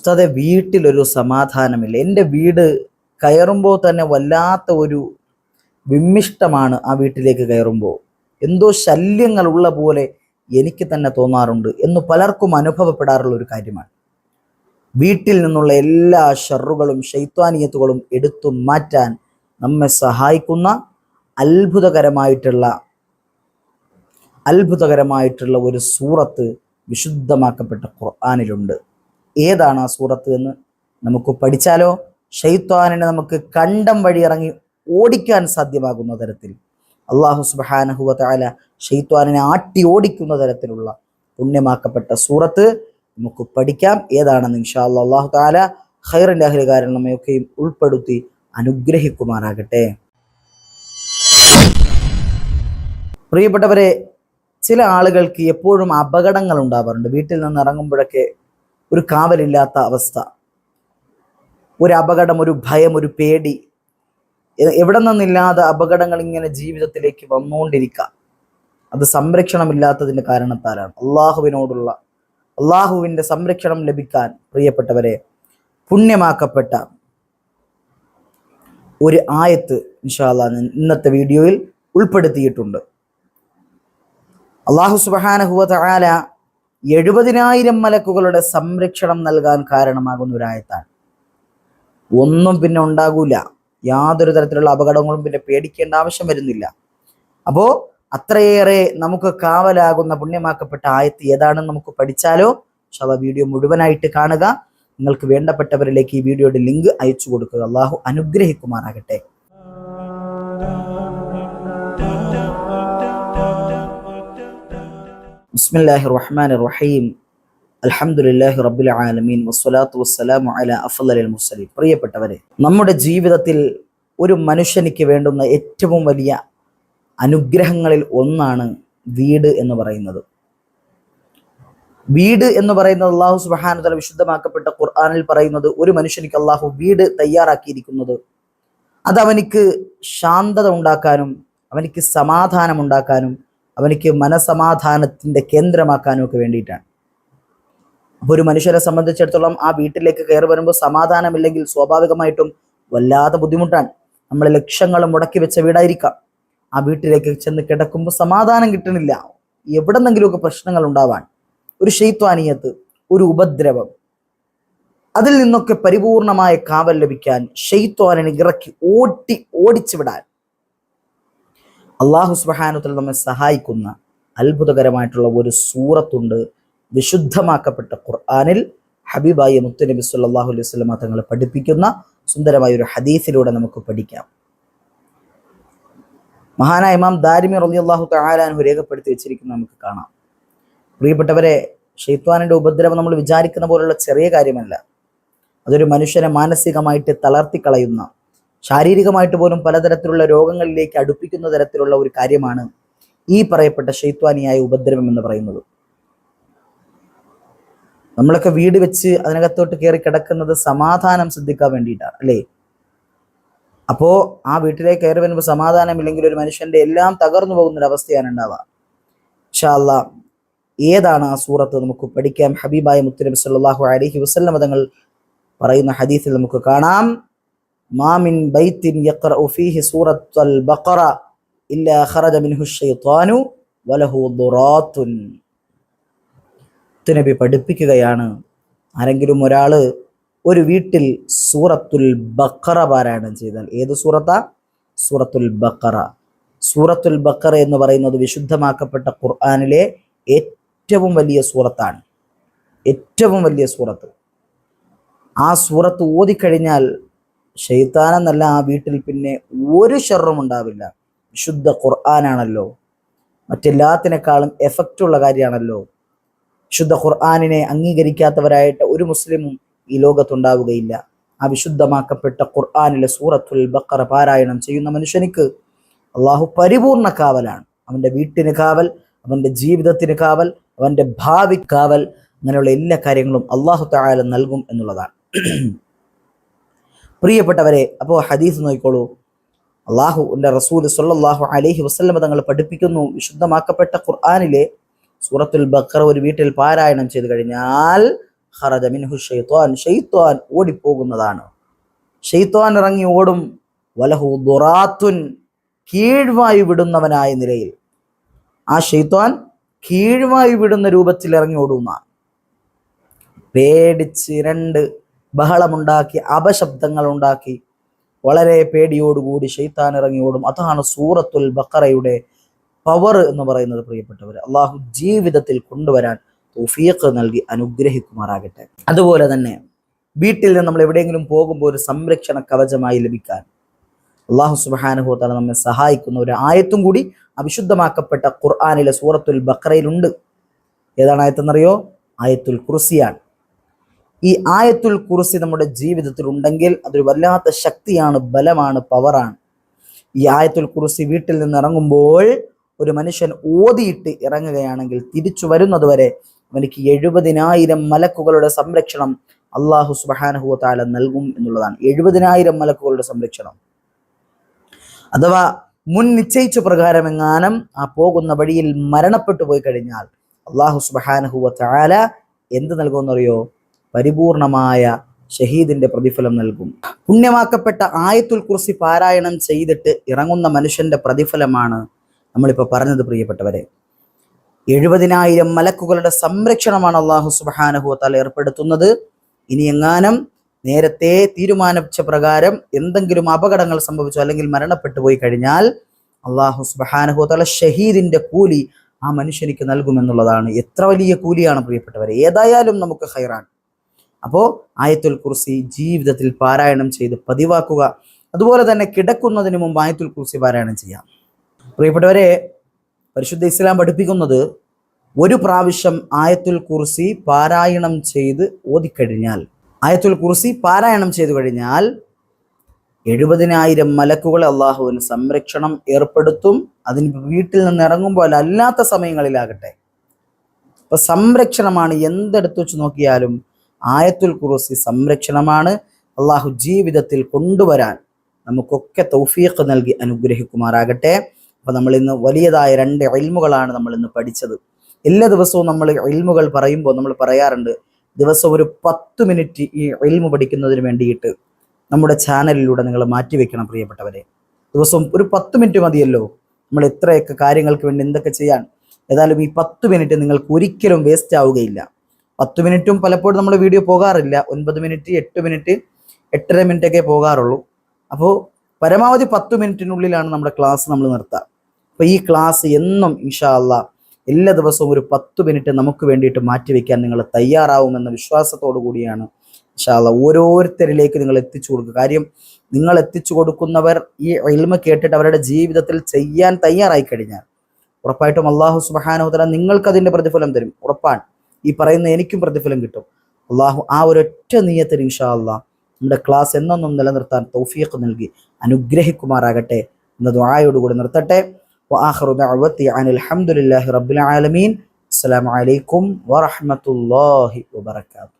ഉസ്താദെ, വീട്ടിലൊരു സമാധാനമില്ല. എൻ്റെ വീട് കയറുമ്പോൾ തന്നെ വല്ലാത്ത ഒരു വിമ്മിഷ്ടമാണ്. ആ വീട്ടിലേക്ക് കയറുമ്പോൾ എന്തോ ശല്യങ്ങളുള്ള പോലെ എനിക്ക് തന്നെ തോന്നാറുണ്ട് എന്ന് പലർക്കും അനുഭവപ്പെടാറുള്ള ഒരു കാര്യമാണ്. വീട്ടിൽ നിന്നുള്ള എല്ലാ ഷർറുകളും ശൈത്വാനിയത്തുകളും എടുത്തു മാറ്റാൻ നമ്മെ സഹായിക്കുന്ന അത്ഭുതകരമായിട്ടുള്ള ഒരു സൂറത്ത് വിശുദ്ധമാക്കപ്പെട്ട ഖുർആനിലുണ്ട്. ഏതാണ് ആ സൂറത്ത് എന്ന് നമുക്ക് പഠിച്ചാലോ? ശൈത്വാനിനെ നമുക്ക് കണ്ടം വഴി ഇറങ്ങി ഓടിക്കാൻ സാധ്യമാകുന്ന തരത്തിൽ അല്ലാഹു സുബ്ഹാനഹു വ തആല ശൈത്വാനിനെ ആട്ടി ഓടിക്കുന്ന തരത്തിലുള്ള പുണ്യമാക്കപ്പെട്ട സൂറത്ത് നമുക്ക് പഠിക്കാം. ഏതാണെന്ന് ഇൻഷാ അല്ലാഹ് അല്ലാഹു തആല ഖൈറിന്റെ അഹ്ലുകാരിൽ നമ്മയൊക്കെയും ഉൾപ്പെടുത്തി അനുഗ്രഹിക്കുമാറാകട്ടെ. പ്രിയപ്പെട്ടവരെ, ചില ആളുകൾക്ക് എപ്പോഴും അപകടങ്ങൾ ഉണ്ടാവാറുണ്ട്. വീട്ടിൽ നിന്ന് ഇറങ്ങുമ്പോഴൊക്കെ ഒരു കാവലില്ലാത്ത അവസ്ഥ, ഒരു അപകടം, ഒരു ഭയം, ഒരു പേടി, എവിടെ നിന്നില്ലാതെ അപകടങ്ങൾ ഇങ്ങനെ ജീവിതത്തിലേക്ക് വന്നുകൊണ്ടിരിക്കുക. അത് സംരക്ഷണമില്ലാത്തതിൻ്റെ കാരണത്താലാണ്. അള്ളാഹുവിൻ്റെ സംരക്ഷണം ലഭിക്കാൻ പ്രിയപ്പെട്ടവരെ പുണ്യമാക്കപ്പെട്ട ഒരു ആയത്ത് ഇൻഷാ അല്ലാഹ് ഇന്നത്തെ വീഡിയോയിൽ ഉൾപ്പെടുത്തിയിട്ടുണ്ട്. അല്ലാഹു സുബ്ഹാനഹു വ തആല 70,000 മലക്കുകളുടെ സംരക്ഷണം നൽകാൻ കാരണമാകുന്ന ഒരു ആയത്താണ്. ഒന്നും പിന്നെ ഉണ്ടാകൂല, യാതൊരു തരത്തിലുള്ള അപകടങ്ങളും പിന്നെ പേടിക്കേണ്ട ആവശ്യം വരുന്നില്ല. അപ്പോൾ അത്രയേറെ നമുക്ക് കാവലാകുന്ന പുണ്യമാക്കപ്പെട്ട ആയത്ത് ഏതാണെന്ന് നമുക്ക് പഠിച്ചാലോ? ഇൻഷാ അല്ലാഹ് വീഡിയോ മുഴുവനായിട്ട് കാണുക. നിങ്ങൾക്ക് വേണ്ടപ്പെട്ടവരിലേക്ക് ഈ വീഡിയോയുടെ ലിങ്ക് അയച്ചു കൊടുക്കുക. അള്ളാഹു അനുഗ്രഹിക്കുമാറാകട്ടെ. ബിസ്മില്ലാഹിർ റഹ്മാനിർ റഹീം. അൽഹംദുലില്ലാഹി റബ്ബിൽ ആലമീൻ വസ്സലാത്തു വസ്സലാമു അലാ അഫ്ളലിൽ മുർസലീൻ. പ്രിയപ്പെട്ടവരെ, നമ്മുടെ ജീവിതത്തിൽ ഒരു മനുഷ്യനിക്ക് വേണ്ടുന്ന ഏറ്റവും വലിയ അനുഗ്രഹങ്ങളിൽ ഒന്നാണ് വീട് എന്ന് പറയുന്നത്. വീട് എന്ന് പറയുന്നത് അല്ലാഹു സുബ്ഹാനഹു വ തആല വിശുദ്ധമാക്കപ്പെട്ട ഖുർആനിൽ പറയുന്നത്, ഒരു മനുഷ്യനിക്ക് അല്ലാഹു വീട് തയ്യാറാക്കിയിരിക്കുന്നത് അത് അവനിക്ക് ശാന്തത ഉണ്ടാക്കാനും അവനിക്ക് സമാധാനം ഉണ്ടാക്കാനും അവനിക്ക് മനസമാധാനത്തിൻ്റെ കേന്ദ്രമാക്കാനും ഒക്കെ വേണ്ടിയിട്ടാണ്. അപ്പോൾ ഒരു മനുഷ്യരെ സംബന്ധിച്ചിടത്തോളം ആ വീട്ടിലേക്ക് കയറി വരുമ്പോൾ സമാധാനമില്ലെങ്കിൽ സ്വാഭാവികമായിട്ടും വല്ലാത്ത ബുദ്ധിമുട്ടാണ്. നമ്മൾ ലക്ഷങ്ങൾ മുടക്കി വെച്ച വീടായിരിക്കാം. ആ വീട്ടിലേക്ക് ചെന്ന് കിടക്കുമ്പോൾ സമാധാനം കിട്ടണില്ല. എവിടെന്നെങ്കിലുമൊക്കെ പ്രശ്നങ്ങൾ ഉണ്ടാവാൻ, ഒരു ശൈത്വാനിയത്ത്, ഒരു ഉപദ്രവം, അതിൽ നിന്നൊക്കെ പരിപൂർണമായ കാവൽ ലഭിക്കാൻ, ശൈത്വാനിനെ ഇറക്കി ഓടിച്ചു വിടാൻ അല്ലാഹു സുബ്ഹാനഹു വ തആല നമ്മെ സഹായിക്കുന്ന അത്ഭുതകരമായിട്ടുള്ള ഒരു സൂറത്തുണ്ട് വിശുദ്ധമാക്കപ്പെട്ട ഖുർആനിൽ. ഹബീബായ മുത്തുനബി സല്ലല്ലാഹു അലൈഹി വസല്ലം തങ്ങളെ പഠിപ്പിക്കുന്ന സുന്ദരമായ ഒരു ഹദീസിലൂടെ നമുക്ക് പഠിക്കാം. മഹാനായ ഇമാം ദാരിമി റളിയല്ലാഹു തആല അൻഹു രേഖപ്പെടുത്തി വെച്ചിരിക്കുന്നത് നമുക്ക് കാണാം. പ്രിയപ്പെട്ടവരെ, ശൈത്വാനിന്റെ ഉപദ്രവം നമ്മൾ വിചാരിക്കുന്ന പോലുള്ള ചെറിയ കാര്യമല്ല. അതൊരു മനുഷ്യനെ മാനസികമായിട്ട് തളർത്തിക്കളയുന്ന, ശാരീരികമായിട്ട് പോലും പലതരത്തിലുള്ള രോഗങ്ങളിലേക്ക് അടുപ്പിക്കുന്ന തരത്തിലുള്ള ഒരു കാര്യമാണ് ഈ പറയപ്പെട്ട ശൈത്വാനിയായ ഉപദ്രവം എന്ന് പറയുന്നത്. നമ്മളൊക്കെ വീട് വെച്ച് അതിനകത്തോട്ട് കയറി കിടക്കുന്നത് സമാധാനം സിദ്ധിക്കാൻ വേണ്ടിയിട്ടാണ്, അല്ലേ? അപ്പോൾ ആ വീട്ടിലേക്ക് കയറി വരുമ്പോൾ സമാധാനമില്ലെങ്കിൽ ഒരു മനുഷ്യന്റെ എല്ലാം തകർന്നു പോകുന്നൊരവസ്ഥയാണ് ഉണ്ടാവുക. ഇൻഷാ അല്ലാഹ് ഏതാണ് ആ സൂറത്ത് നമുക്ക് പഠിക്കാം. ഹബീബായ മുത്തുനബി സല്ലല്ലാഹു അലൈഹി വസല്ലം തങ്ങൾ പറയുന്ന ഹദീസിൽ നമുക്ക് കാണാം, മാ മിൻ ബൈത്തിൻ യഖറഉ ഫീഹി സൂറത്തുൽ ബഖറ ഇല്ലാ ഖറജ മിൻഹു ശൈത്വാനു വലഹു ദുറാത്തുൻ. നബി പഠിപ്പിക്കുകയാണ്, ആരെങ്കിലും ഒരാള് ഒരു വീട്ടിൽ സൂറത്തുൽ ബഖറ പാരായണം ചെയ്താൽ, ഏത് സൂറത്താ? സൂറത്തുൽ ബഖറ. സൂറത്തുൽ ബഖറ എന്ന് പറയുന്നത് വിശുദ്ധമാക്കപ്പെട്ട ഖുർആനിലെ ഏറ്റവും വലിയ സൂറത്താണ്, ഏറ്റവും വലിയ സൂറത്ത്. ആ സൂറത്ത് ഓതിക്കഴിഞ്ഞാൽ ശൈത്താനെന്നല്ല, ആ വീട്ടിൽ പിന്നെ ഒരു ഷർറും ഉണ്ടാവില്ല. വിശുദ്ധ ഖുർആനാണല്ലോ, മറ്റെല്ലാത്തിനേക്കാളും എഫക്റ്റുള്ള കാര്യമാണല്ലോ. വിശുദ്ധ ഖുർആനിനെ അംഗീകരിക്കാത്തവരായിട്ട് ഒരു മുസ്ലിമും ഈ ലോകത്തുണ്ടാവുകയില്ല. ആ വിശുദ്ധമാക്കപ്പെട്ട ഖുർആനിലെ സൂറത്തുൽ ബഖറ പാരായണം ചെയ്യുന്ന മനുഷ്യനിക്ക് അള്ളാഹു പരിപൂർണ കാവലാണ്. അവൻ്റെ വീട്ടിന് കാവൽ, അവൻ്റെ ജീവിതത്തിന് കാവൽ, അവൻ്റെ ഭാവി കാവൽ, അങ്ങനെയുള്ള എല്ലാ കാര്യങ്ങളും അള്ളാഹു തആല നൽകും എന്നുള്ളതാണ്. പ്രിയപ്പെട്ടവരെ, അപ്പോൾ ഹദീസ് നോക്കിക്കോളൂ. അള്ളാഹുവിൻ്റെ റസൂൽ സ്വല്ലല്ലാഹു അലൈഹി വസല്ലം തങ്ങൾ പഠിപ്പിക്കുന്നു, വിശുദ്ധമാക്കപ്പെട്ട ഖുർആനിലെ സൂറത്തുൽ ബഖറ ഒരു വീട്ടിൽ പാരായണം ചെയ്തു കഴിഞ്ഞാൽ ഖറജ മിൻഹു ശൈത്വാൻ, ശൈത്വാൻ ഓടിപ്പോകുന്നതാണ്. ശൈത്വാൻ ഇറങ്ങി ഓടും. വലഹു ദുറാത്തുൻ, കീഴ്വായു വിടുന്നവനായ നിലയിൽ. ആ ശൈത്വാൻ കീഴ്വായു വിടുന്ന രൂപത്തിൽ ഇറങ്ങി ഓടുന്ന, പേടിച്ചിരണ്ട് ബഹളമുണ്ടാക്കി അപശബ്ദങ്ങൾ ഉണ്ടാക്കി വളരെ പേടിയോടുകൂടി ശൈത്താൻ ഇറങ്ങി ഓടും. അതാണ് സൂറത്തുൽ ബഖറയുടെ പവർ എന്ന് പറയുന്നത്. പ്രിയപ്പെട്ടവർ, അള്ളാഹു ജീവിതത്തിൽ കൊണ്ടുവരാൻ തൗഫീഖ് നൽകി അനുഗ്രഹിക്കുമാറാകട്ടെ. അതുപോലെ തന്നെ വീട്ടിൽ നിന്ന് നമ്മൾ എവിടെയെങ്കിലും പോകുമ്പോൾ ഒരു സംരക്ഷണ കവചമായി ലഭിക്കാൻ അള്ളാഹു സുബ്ഹാനഹു വ തആല നമ്മെ സഹായിക്കുന്ന ഒരു ആയത്തും കൂടി അവിശുദ്ധമാക്കപ്പെട്ട ഖുർആനിലെ സൂറത്തുൽ ബഖറയിലുണ്ട്. ഏതാണ് ആയത്തെന്നറിയോ? ആയത്തുൽ കുർസിയാണ്. ഈ ആയത്തുൽ കുർസി നമ്മുടെ ജീവിതത്തിൽ ഉണ്ടെങ്കിൽ അതൊരു വല്ലാത്ത ശക്തിയാണ്, ബലമാണ്, പവറാണ്. ഈ ആയത്തുൽ കുർസി വീട്ടിൽ നിന്ന് ഇറങ്ങുമ്പോൾ ഒരു മനുഷ്യൻ ഓതിയിട്ട് ഇറങ്ങുകയാണെങ്കിൽ തിരിച്ചു വരുന്നത് വരെ അവനിക്ക് 70,000 മലക്കുകളുടെ സംരക്ഷണം അള്ളാഹു സുബ്ഹാനഹു വ തആല നൽകും എന്നുള്ളതാണ്. 70,000 മലക്കുകളുടെ സംരക്ഷണം. അഥവാ മുൻ നിശ്ചയിച്ച പ്രകാരം എങ്ങാനും ആ പോകുന്ന വഴിയിൽ മരണപ്പെട്ടു പോയി കഴിഞ്ഞാൽ അള്ളാഹു സുബ്ഹാനഹു വ തആല എന്ത് നൽകുമെന്നറിയോ? പരിപൂർണമായ ഷഹീദിന്റെ പ്രതിഫലം നൽകും. പുണ്യമാക്കപ്പെട്ട ആയത്തുൽ കുർസി പാരായണം ചെയ്തിട്ട് ഇറങ്ങുന്ന മനുഷ്യന്റെ പ്രതിഫലമാണ് നമ്മളിപ്പോൾ പറഞ്ഞത്. പ്രിയപ്പെട്ടവരെ, 70,000 മലക്കുകളുടെ സംരക്ഷണമാണ് അള്ളാഹു സുബ്ഹാനഹു വ തആല ഏർപ്പെടുത്തുന്നത്. ഇനി എങ്ങാനും നേരത്തെ തീരുമാനിച്ച പ്രകാരം എന്തെങ്കിലും അപകടങ്ങൾ സംഭവിച്ചു അല്ലെങ്കിൽ മരണപ്പെട്ടു പോയി കഴിഞ്ഞാൽ അള്ളാഹു സുബ്ഹാനഹു വ തആല ഷഹീദിന്റെ കൂലി ആ മനുഷ്യനിക്ക് നൽകുമെന്നുള്ളതാണ്. എത്ര വലിയ കൂലിയാണ് പ്രിയപ്പെട്ടവരെ! ഏതായാലും നമുക്ക് ഖൈറാണ്. അപ്പോൾ ആയത്തുൽ കുർസി ജീവിതത്തിൽ പാരായണം ചെയ്ത് പതിവാക്കുക. അതുപോലെ തന്നെ കിടക്കുന്നതിന് മുമ്പ് ആയത്തുൽ കുർസി പാരായണം ചെയ്യാം. പ്രിയപ്പെട്ടവരെ, പരിശുദ്ധ ഇസ്ലാം പഠിപ്പിക്കുന്നത് ഒരു പ്രാവശ്യം ആയത്തുൽ കുർസി പാരായണം ചെയ്ത് ഓതിക്കഴിഞ്ഞാൽ, ആയത്തുൽ കുർസി പാരായണം ചെയ്തു കഴിഞ്ഞാൽ 70,000 മലക്കുകളെ അള്ളാഹുവിന് സംരക്ഷണം ഏർപ്പെടുത്തും. അതിന് വീട്ടിൽ നിന്ന് ഇറങ്ങുമ്പോൾ അല്ലാത്ത സമയങ്ങളിലാകട്ടെ. അപ്പൊ സംരക്ഷണമാണ്. എന്തെടുത്ത് വെച്ച് നോക്കിയാലും ആയത്തുൽ കുർസി സംരക്ഷണമാണ്. അള്ളാഹു ജീവിതത്തിൽ കൊണ്ടുവരാൻ നമുക്കൊക്കെ തൗഫീഖ് നൽകി അനുഗ്രഹിക്കുമാറാകട്ടെ. അപ്പൊ നമ്മൾ ഇന്ന് വലിയതായ 2 ഇൽമുകളാണ് നമ്മൾ ഇന്ന് പഠിച്ചത്. എല്ലാ ദിവസവും നമ്മൾ ഇൽമുകൾ പറയുമ്പോൾ നമ്മൾ പറയാറുണ്ട്, ദിവസം ഒരു 10 മിനിറ്റ് ഈ ഇൽമു പഠിക്കുന്നതിന് വേണ്ടിയിട്ട് നമ്മുടെ ചാനലിലൂടെ നിങ്ങൾ മാറ്റിവെക്കണം. പ്രിയപ്പെട്ടവരെ, ദിവസവും ഒരു 10 മിനിറ്റ് മതിയല്ലോ. നമ്മൾ എത്രയൊക്കെ കാര്യങ്ങൾക്ക് വേണ്ടി എന്തൊക്കെ ചെയ്യാൻ. ഏതായാലും ഈ 10 മിനിറ്റ് നിങ്ങൾക്ക് ഒരിക്കലും വേസ്റ്റ് ആവുകയില്ല. 10 മിനിറ്റും പലപ്പോഴും നമ്മൾ വീഡിയോ പോകാറില്ല. 9 മിനിറ്റ്, 8 മിനിറ്റ്, 8.5 മിനിറ്റ് ഒക്കെ പോകാറുള്ളൂ. അപ്പോൾ പരമാവധി 10 മിനിറ്റിനുള്ളിലാണ് നമ്മുടെ ക്ലാസ് നമ്മൾ നിർത്തുക. അപ്പോൾ ഈ ക്ലാസ് എന്നും ഇൻഷാ അല്ലാഹ് എല്ലാ ദിവസവും ഒരു 10 മിനിറ്റ് നമുക്ക് വേണ്ടിയിട്ട് മാറ്റിവെക്കാൻ നിങ്ങൾ തയ്യാറാവുമെന്ന വിശ്വാസത്തോടു കൂടിയാണ് ഇൻഷാ അല്ലാഹ് ഓരോരുത്തരിലേക്ക് നിങ്ങൾ എത്തിച്ചു കൊടുക്കുക. കാര്യം നിങ്ങൾ എത്തിച്ചു കൊടുക്കുന്നവർ ഈ ഇൽമ കേട്ടിട്ട് അവരുടെ ജീവിതത്തിൽ ചെയ്യാൻ തയ്യാറായി കഴിഞ്ഞാൽ ഉറപ്പായിട്ടും അള്ളാഹു സുബ്ഹാനഹു വ തആല നിങ്ങൾക്ക് അതിൻ്റെ പ്രതിഫലം തരും. ഉറപ്പാണ്. ഈ പറയുന്ന എനിക്കും പ്രതിഫലം കിട്ടും. അള്ളാഹു ആ ഒരൊറ്റ നിയ്യത്തിന് ഇൻഷാ അല്ലാഹ് നമ്മുടെ ക്ലാസ് എന്നെന്നും നിലനിർത്താൻ തൗഫീഖ് നൽകി അനുഗ്രഹിക്കുമാറാകട്ടെ എന്ന ദുആയോടുകൂടി നിർത്തട്ടെ. വആഖിറു ദഅവതി അനിൽ ഹംദുലില്ലാഹി റബ്ബിൽ ആലമീൻ. അസ്സലാമു അലൈക്കും വറഹ്മത്തുള്ളാഹി വബറകാതുഹു.